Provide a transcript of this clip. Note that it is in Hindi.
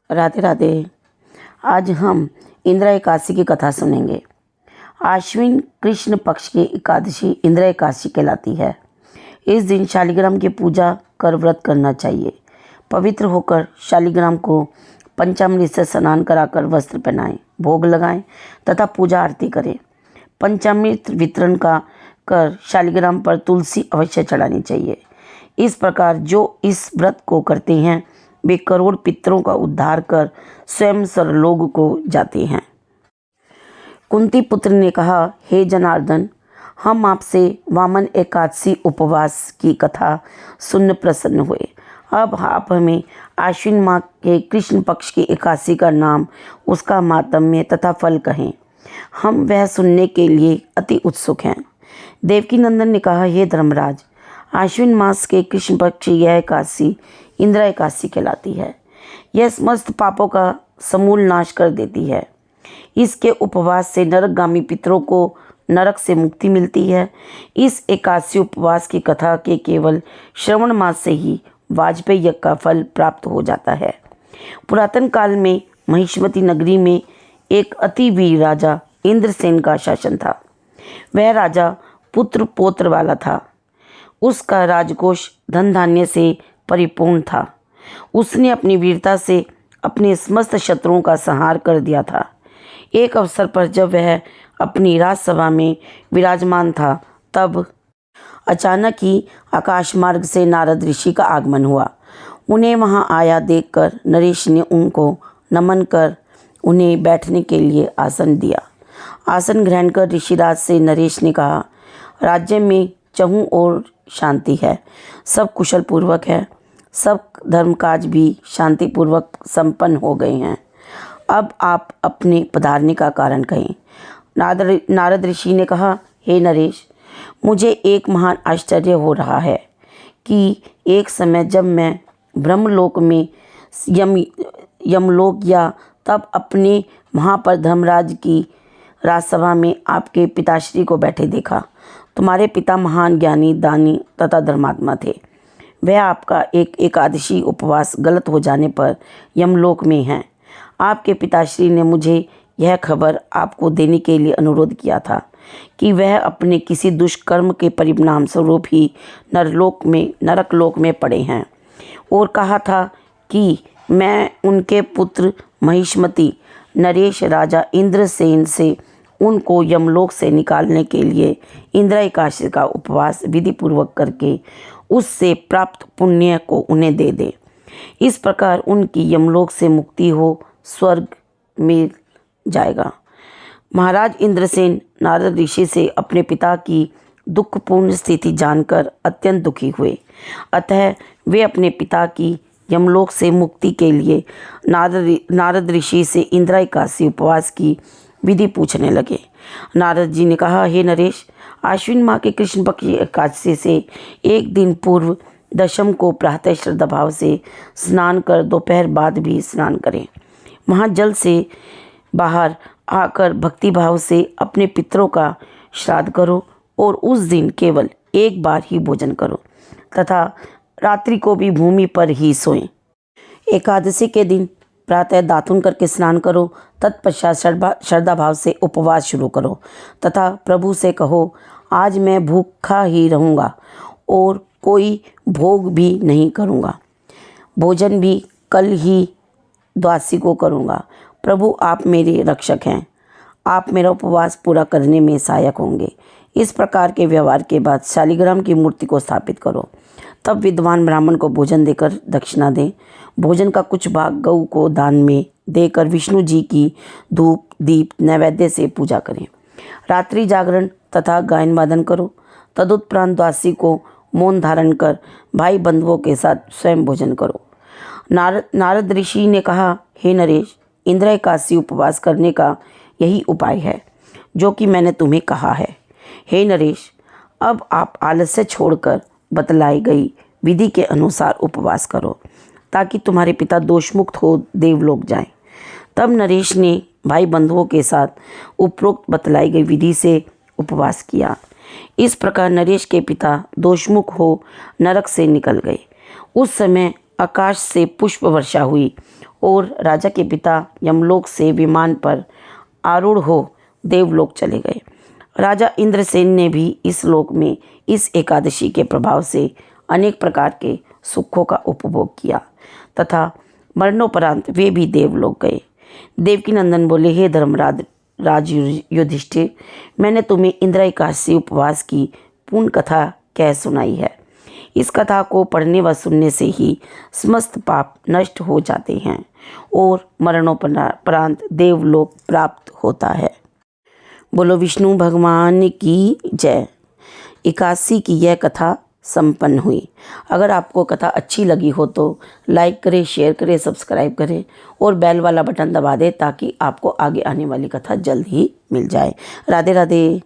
राधे राधे। आज हम इंदिरा एकादशी की कथा सुनेंगे। आश्विन कृष्ण पक्ष की एकादशी इंदिरा एकादशी कहलाती है। इस दिन शालिग्राम की पूजा कर व्रत करना चाहिए। पवित्र होकर शालिग्राम को पंचामृत से स्नान कराकर वस्त्र पहनाएं, भोग लगाएं तथा पूजा आरती करें। पंचामृत वितरण का कर शालिग्राम पर तुलसी अवश्य चढ़ानी चाहिए। इस प्रकार जो इस व्रत को करते हैं वे करोड़ पितरों का उद्धार कर स्वयं सरलोक को जाते हैं। कुंती पुत्र ने कहा, हे जनार्दन, हम आपसे वामन एकादशी उपवास की कथा सुन प्रसन्न हुए। अब आप हमें आश्विन माह के कृष्ण पक्ष की एकादशी का नाम, उसका मातम्य तथा फल कहें। हम वह सुनने के लिए अति उत्सुक हैं। देवकी नंदन ने कहा, हे धर्मराज, आश्विन मास के कृष्ण पक्ष की यह एकादशी इंदिरा एकादशी कहलाती है। यह समस्त पापों का समूल नाश कर देती है। इसके उपवास से नरकगामी पितरों को नरक से मुक्ति मिलती है। इस एकादशी उपवास की कथा के केवल श्रवण मास से ही वाजपेयी यज्ञ का फल प्राप्त हो जाता है। पुरातन काल में महिष्मती नगरी में एक अति वीर राजा इंद्रसेन का शासन था। वह राजा पुत्र पौत्र वाला था। उसका राजकोष धन धान्य से परिपूर्ण था। उसने अपनी वीरता से अपने समस्त शत्रुओं का संहार कर दिया था। एक अवसर पर जब वह अपनी राजसभा में विराजमान था, तब अचानक ही आकाश मार्ग से नारद ऋषि का आगमन हुआ। उन्हें वहां आया देखकर नरेश ने उनको नमन कर उन्हें बैठने के लिए आसन दिया। आसन ग्रहण कर ऋषिराज से नरेश ने कहा, राज्य में चहुं ओर शांति है, सब कुशल पूर्वक है, सब धर्मकाज भी शांतिपूर्वक संपन्न हो गए हैं। अब आप अपने पधारने का कारण कहें। नारद ऋषि ने कहा, हे नरेश, मुझे एक महान आश्चर्य हो रहा है कि एक समय जब मैं ब्रह्मलोक में यमलोक गया, तब अपने वहाँ पर धर्मराज की राजसभा में आपके पिताश्री को बैठे देखा। तुम्हारे पिता महान ज्ञानी, दानी तथा धर्मात्मा थे। वह आपका एक एकादशी उपवास गलत हो जाने पर यमलोक में हैं। आपके पिताश्री ने मुझे यह खबर आपको देने के लिए अनुरोध किया था कि वह अपने किसी दुष्कर्म के परिणाम स्वरूप ही नरकलोक में पड़े हैं, और कहा था कि मैं उनके पुत्र महिष्मती नरेश राजा इंद्रसेन से उनको यमलोक से निकालने के लिए इंदिरा एकादशी का उपवास विधि पूर्वक करके उससे प्राप्त पुण्य को उन्हें दे दे। इस प्रकार उनकी यमलोक से मुक्ति हो स्वर्ग मिल जाएगा। महाराज इंद्रसेन नारद ऋषि से अपने पिता की दुखपूर्ण स्थिति जानकर अत्यंत दुखी हुए। अतः वे अपने पिता की यमलोक से मुक्ति के लिए नारद ऋषि से इंदिरा एकादशी उपवास की विधि पूछने लगे। नारद जी ने कहा, हे नरेश, आश्विन माह के कृष्ण पक्ष की एकादशी से एक दिन पूर्व दशम को प्रातः श्रद्धा भाव से स्नान कर दोपहर बाद भी स्नान करें। वहाँ जल से बाहर आकर भक्ति भाव से अपने पितरों का श्राद्ध करो और उस दिन केवल एक बार ही भोजन करो तथा रात्रि को भी भूमि पर ही सोएं। एकादशी के दिन प्रातः दातुन करके स्नान करो, तत्पश्चात श्रद्धा भाव से उपवास शुरू करो तथा प्रभु से कहो, आज मैं भूखा ही रहूँगा और कोई भोग भी नहीं करूँगा, भोजन भी कल ही द्वादशी को करूँगा। प्रभु आप मेरे रक्षक हैं, आप मेरा उपवास पूरा करने में सहायक होंगे। इस प्रकार के व्यवहार के बाद शालिग्राम की मूर्ति को स्थापित करो। तब विद्वान ब्राह्मण को भोजन देकर दक्षिणा दें। भोजन का कुछ भाग गऊ को दान में देकर विष्णु जी की धूप दीप नैवेद्य से पूजा करें। रात्रि जागरण तथा गायन वादन करो। तदुपरांत द्वादशी को मौन धारण कर भाई बंधुओं के साथ स्वयं भोजन करो। नारद ऋषि ने कहा, हे नरेश, इंदिरा एकादशी उपवास करने का यही उपाय है जो कि मैंने तुम्हें कहा है। हे नरेश, अब आप आलस्य छोड़कर बतलाई गई विधि के अनुसार उपवास करो ताकि तुम्हारे पिता दोषमुक्त हो देवलोक जाएं। तब नरेश ने भाई बंधुओं के साथ उपरोक्त बतलाई गई विधि से उपवास किया। इस प्रकार नरेश के पिता दोषमुक्त हो नरक से निकल गए। उस समय आकाश से पुष्प वर्षा हुई और राजा के पिता यमलोक से विमान पर आरूढ़ हो देवलोक चले गए। राजा इंद्रसेन ने भी इस लोक में इस एकादशी के प्रभाव से अनेक प्रकार के सुखों का उपभोग किया तथा मरणोपरांत वे भी देवलोक गए। देवकीनंदन बोले, हे धर्मराज राज युधिष्ठिर, मैंने तुम्हें इंद्र एकादशी उपवास की पूर्ण कथा कह सुनाई है। इस कथा को पढ़ने व सुनने से ही समस्त पाप नष्ट हो जाते हैं और मरणोपरांत देवलोक प्राप्त होता है। बोलो विष्णु भगवान की जय। एकादशी की यह कथा संपन्न हुई। अगर आपको कथा अच्छी लगी हो तो लाइक करें, शेयर करें, सब्सक्राइब करें और बेल वाला बटन दबा दें ताकि आपको आगे आने वाली कथा जल्द ही मिल जाए। राधे राधे।